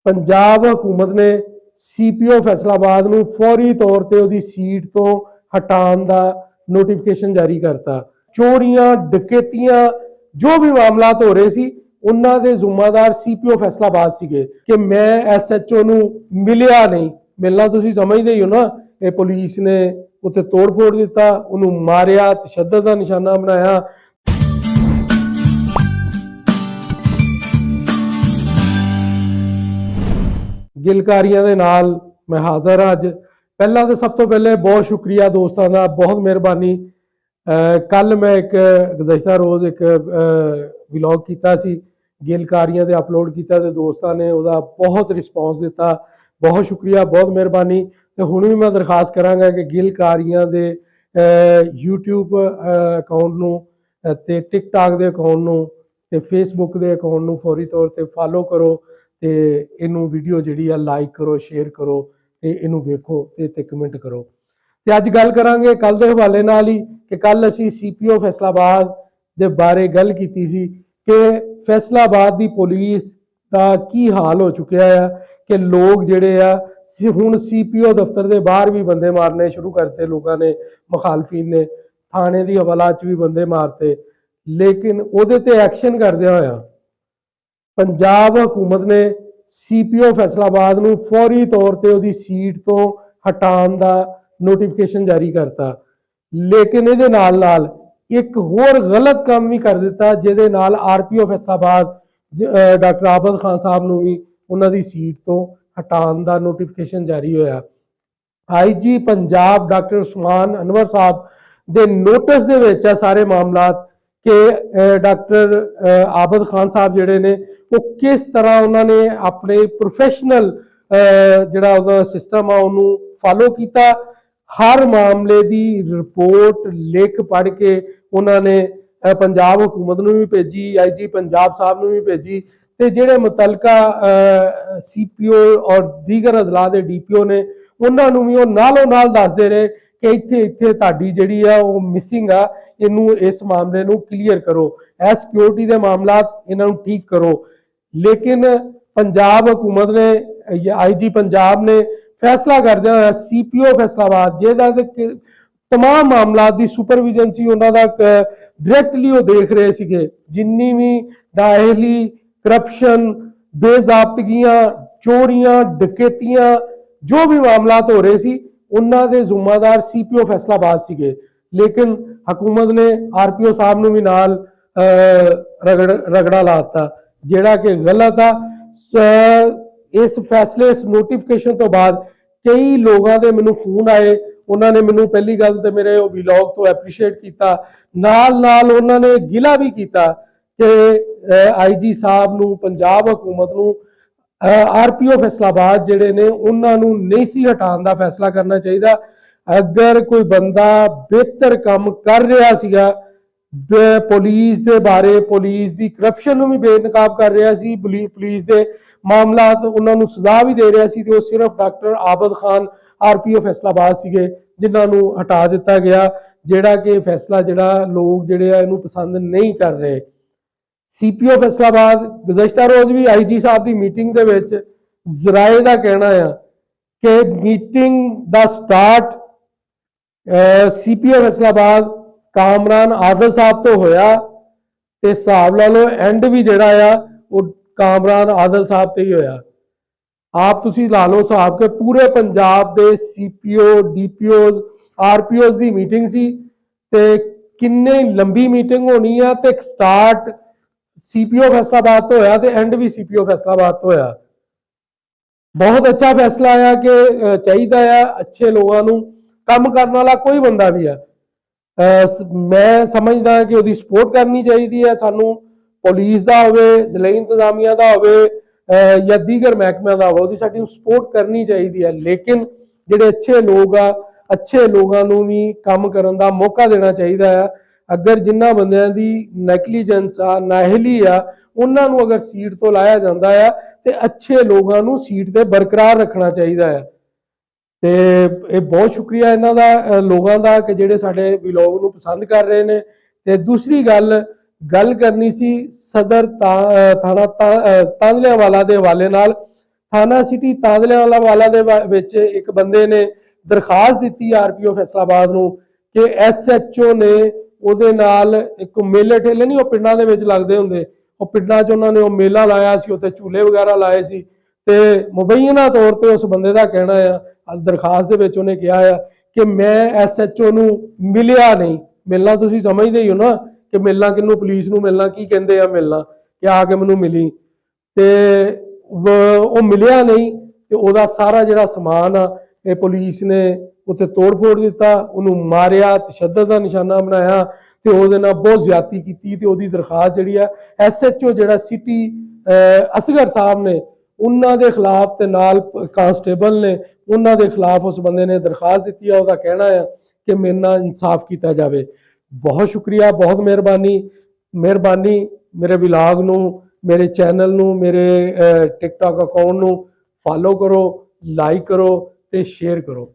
पंजाब हुकूमत ने CPO फैसलाबाद नूं फौरी तौर पर उसकी सीट तो हटाने का नोटिफिकेशन जारी करता। चोरियां डकैतियां जो भी मामला हो रहे सी उन्हां दे जिम्मेदार CPO फैसलाबाद सीगे कि मैं SHO नूं मिलिया नहीं। मिलना तुसीं समझदे ही हो ना, ये पुलिस ने उत्थे तोड़ फोड़ दिता, उन्होंने मारिया, तशद्दद का निशाना बनाया। गिलकारियां दे नाल मैं हाज़र अज। पहला तो सब तो पहले बहुत शुक्रिया दोस्तों का, बहुत मेहरबानी। कल मैं एक गुज़श्ता रोज़ एक व्लॉग किया सी, गिलकारियां दे अपलोड किया तो दोस्तों ने उसका बहुत रिस्पॉन्स दिता, बहुत शुक्रिया, बहुत मेहरबानी। तो हुण भी मैं दरखास्त करांगा कि गिलकारियां दे यूट्यूब अकाउंट नूं ते टिकटॉक के अकाउंट नूं ते फेसबुक के अकाउंट नूं फौरी तौर पर फॉलो करो ते इनू वीडियो जिहड़ी आ लाइक करो, शेयर करो ते इनू वेखो ते कमेंट करो। ते अज गल करांगे कल के हवाले नाल ही कि कल असीं CPO फैसलाबाद दे बारे गल कीती सी कि फैसलाबाद दी पुलिस का की हाल हो चुकिया है कि लोग जिहड़े आ हुण CPO दफ्तर के बाहर भी बंदे मारने शुरू करते लोगों ने, मुखालफिन ने थाने की हवाला च भी बंदे मारते। लेकिन उहदे ते एक्शन करदिया होया पंजाब हुकूमत ने CPO फैसलाबाद नूं फौरी तौर पर उसकी सीट तो हटाने का नोटिफिकेशन जारी करता। लेकिन ये नाल नाल एक होर गलत काम भी कर दिता जिहदे नाल RPO फैसलाबाद डॉक्टर आबद खान साहब नूं भी उन्हां दी सीट तो हटाने का नोटिफिकेशन जारी होया। IG पंजाब डॉक्टर उस्मान अनवर साहब दे नोटिस दे विच सारे मामला कि डॉक्टर आबद खान साहब जिहड़े ने वो किस तरह उन्होंने अपने प्रोफैशनल जिहड़ा सिस्टम आ उन्होंने फॉलो किया। हर मामले की रिपोर्ट लिख पढ़ के उन्होंने पंजाब हुकूमत नूं भी भेजी, IG पंजाब साहब नूं भी भेजी ते जिहड़े मुतलका CPO और दीगर अजला के DPO ने उन्होंने भी नालों नाल दसदे रहे कि इत्थे इत्थे तुहाडी जिहड़ी आ वो मिसिंग आ, इनू इस मामले नूं क्लीयर करो, ए सिक्योरिटी के मामला इन्हों ठीक करो। लेकिन पंजाब हुकूमत ने IG पंजाब ने फैसला करदे होया CPO फैसलाबाद जिहदा तमाम मामला की सुपरविजन सी उन्हां दा डायरैक्टली वो देख रहे थे। जिन्नी भी डायली करप्शन, बेजाबतगियां, चोरियां डकैतियां जो भी मामला हो रहे सी उन्हां दे जिम्मेदार CPO फैसलाबाद सीगे। लेकिन हुकूमत ने RPO साहब नूं भी नाल रगड़ा लाता जिहड़ा कि गलत आ। इस फैसले इस नोटिफिकेशन तो बाद कई लोगों के मैनू फोन आए, उन्होंने मैनू पहली गल तो मेरे व्लॉग तो एप्रीशिएट किया, नाल नाल उन्होंने गिला भी किया कि IG साहब नूं पंजाब हुकूमत नूं RPO फैसलाबाद जिहड़े ने उन्होंने नहीं सी हटाने का फैसला करना चाहिए। अगर कोई बंदा बेहतर काम कर रहा सीगा पुलिस के बारे, पुलिस की करप्शन भी बेनकाब कर रहा सी, पुलिस के मामला उन्होंने सजा भी दे रहा सी, तो सिर्फ डॉक्टर आबद खान RPO फैसलाबाद सीगे जिन्होंने हटा दिता गया, जिहड़ा कि फैसला जिहड़ा लोग जिहड़े इहनूं पसंद नहीं कर रहे। CPO फैसलाबाद गुज़श्ता रोज़ भी IG साहब की मीटिंग के विच ज़राए का कहना है कि मीटिंग का स्टार्ट CPO फैसलाबाद कामरान आदल साहब तो होया ते हिसाब ला लो एंड भी जिहड़ा आ वो कामरान आदल साहब ते ही होया। आप तुसी ला लो हिसाब के पूरे पंजाब के CPO DPOs RPOs की मीटिंग सी ते किन्ने लंबी मीटिंग होनी है ते स्टार्ट CPO फैसलाबाद तो होया ते एंड भी CPO फैसलाबाद तो होया। बहुत अच्छा फैसला आया कि चाहिए है अच्छे लोगों को काम करने वाला कोई बंदा भी है, मैं समझदा कि उसकी सपोर्ट करनी चाहिए है। सानू पुलिस का होवे, जिले इंतजामिया का होवे या दीगर महकमे का हो, साडी सपोर्ट करनी चाहिए है। लेकिन जिहड़े अच्छे लोग आ अच्छे लोगों को भी काम करने का मौका देना चाहिए है। अगर जिन्होंने बंदियां की नैगलीजेंस आ नाअहली आ उन्होंने अगर सीट तो लाया जाता है तो अच्छे लोगों को सीट पर बरकरार रखना चाहिए है। तो ये बहुत शुक्रिया इन्हों का लोगों का कि जिहड़े साडे व्लॉग नूं पसंद कर रहे हैं। तो दूसरी गल करनी सी सदर थाना तांदलियावाला के हवाले नाल ਥਾਣਾ ਸਿਟੀ ਤਾਦਲਿਆਂਵਾਲਾ ਵਾਲਾ ਦੇ ਵਿੱਚ ਇੱਕ ਬੰਦੇ ਨੇ ਦਰਖਾਸਤ ਦਿੱਤੀ ਆਰਪੀਓ ਫੈਸਲਾਬਾਦ ਨੂੰ ਕਿ ਐਸਐਚਓ ਨੇ ਉਹਦੇ ਨਾਲ ਇੱਕ ਮੇਲੇ ਠੇਲੇ ਨਹੀਂ, ਉਹ ਪਿੰਡਾਂ ਦੇ ਵਿੱਚ ਲੱਗਦੇ ਹੁੰਦੇ, ਉਹ ਪਿੰਡਾਂ 'ਚ ਉਹਨਾਂ ਨੇ ਉਹ ਮੇਲਾ ਲਾਇਆ ਸੀ, ਉੱਥੇ ਝੂਲੇ ਵਗੈਰਾ ਲਾਏ ਸੀ ਤੇ ਮੁਬੈਨਾ ਤੌਰ ਤੇ ਉਸ ਬੰਦੇ ਦਾ ਕਹਿਣਾ ਆ, ਦਰਖਾਸਤ ਦੇ ਵਿੱਚ ਉਹਨੇ ਕਿਹਾ ਆ ਕਿ ਮੈਂ ਐਸਐਚਓ ਨੂੰ ਮਿਲਿਆ ਨਹੀਂ। ਮਿਲਣਾ ਤੁਸੀਂ ਸਮਝਦੇ ਹੀ ਹੋ ਨਾ ਕਿ ਮਿਲਣਾ ਕਿਹਨੂੰ, ਪੁਲਿਸ ਨੂੰ ਮਿਲਣਾ ਕੀ ਕਹਿੰਦੇ ਆ, ਮਿਲਣਾ ਕਿ ਆ ਕੇ ਮੈਨੂੰ ਮਿਲੀ, ਤੇ ਉਹ ਮਿਲਿਆ ਨਹੀਂ ਤੇ ਉਹਦਾ ਸਾਰਾ ਜਿਹੜਾ ਸਮਾਨ ਆ ਇਹ ਪੁਲਿਸ ਨੇ ਉੱਥੇ ਤੋੜ ਫੋੜ ਦਿੱਤਾ, ਉਹਨੂੰ ਮਾਰਿਆ, ਤਸ਼ੱਦਦ ਦਾ ਨਿਸ਼ਾਨਾ ਬਣਾਇਆ ਤੇ ਉਹਦੇ ਨਾਲ ਬਹੁਤ ਜ਼ਿਆਦਤੀ ਕੀਤੀ ਤੇ ਉਹਦੀ ਦਰਖਾਸਤ ਜਿਹੜੀ ਆ ਐਸਐਚਓ ਜਿਹੜਾ ਸਿਟੀ ਅਸਗਰ ਸਾਹਿਬ ਨੇ ਉਹਨਾਂ ਦੇ ਖਿਲਾਫ ਤੇ ਨਾਲ ਕਾਂਸਟੇਬਲ ਨੇ ਉਹਨਾਂ ਦੇ ਖਿਲਾਫ ਉਸ ਬੰਦੇ ਨੇ ਦਰਖਾਸਤ ਦਿੱਤੀ ਆ। ਉਹਦਾ ਕਹਿਣਾ ਆ ਕਿ ਮੇਰੇ ਨਾਲ ਇਨਸਾਫ ਕੀਤਾ ਜਾਵੇ। ਬਹੁਤ ਸ਼ੁਕਰੀਆ, ਬਹੁਤ ਮਿਹਰਬਾਨੀ ਮੇਰੇ ਵਲੌਗ ਨੂੰ, ਮੇਰੇ ਚੈਨਲ ਨੂੰ, ਮੇਰੇ ਟਿਕਟੌਕ ਅਕਾਊਂਟ ਨੂੰ ਫਾਲੋ ਕਰੋ, ਲਾਈਕ ਕਰੋ ਤੇ ਸ਼ੇਅਰ ਕਰੋ।